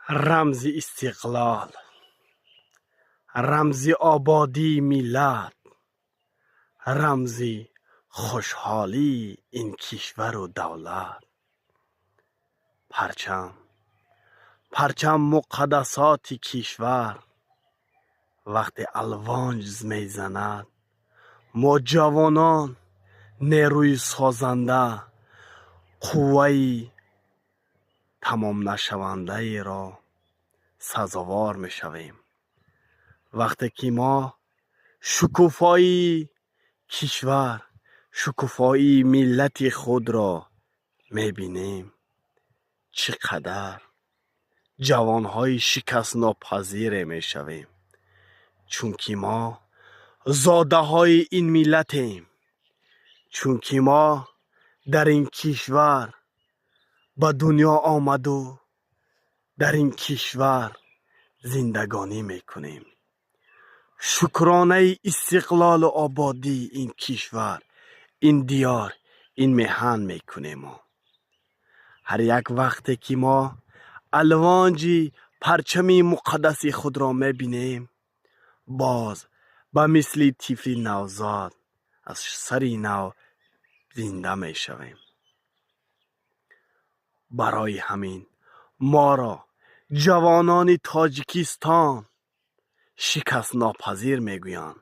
رمز استقلال، رمز آبادی ملت، رمز خوشحالی این کشور و دولت. پرچم مقدسات کشور وقتی الوانج میزند، ما جوانان نیروی سازنده قوه تمام نشونده ای را سزاوار می شویم. وقتی که ما شکوفایی کشور، شکوفایی ملت خود را می بینیم، چقدر جوانهای شکست ناپذیر می شویم، چون که ما زاده های این ملتیم، چون که ما در این کشور به دنیا آمد و در این کشور زندگانی میکنیم. شکرانه استقلال و آبادی این کشور، این دیار، این میهن میکنیم. هر یک وقتی که ما الوانج پرچم مقدس خود را میبینیم، باز به مثل طفل نوزاد از سری نو زنده میشویم. برای همین ما را جوانان تاجیکستان شکست ناپذیر میگویند.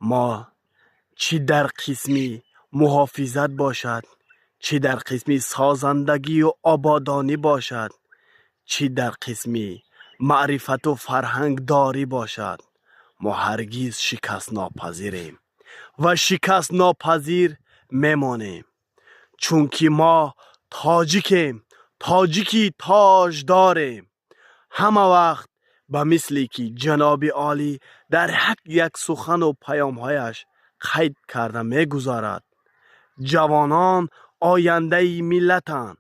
ما چی در قسم محافظت باشد، چی در قسم سازندگی و آبادانی باشد، چی در قسم معرفت و فرهنگ داری باشد، ما هرگز شکست ناپذیریم و شکست ناپذیر میمانیم، چون که ما تاجیکیم، تاجیکی تاج داریم. همه وقت به مثلی که جناب عالی در یک سخن و پیامهایش قید کرده میگذارد، جوانان آینده ملتند،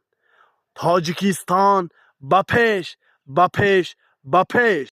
تاجیکستان به پیش، به پیش، به پیش.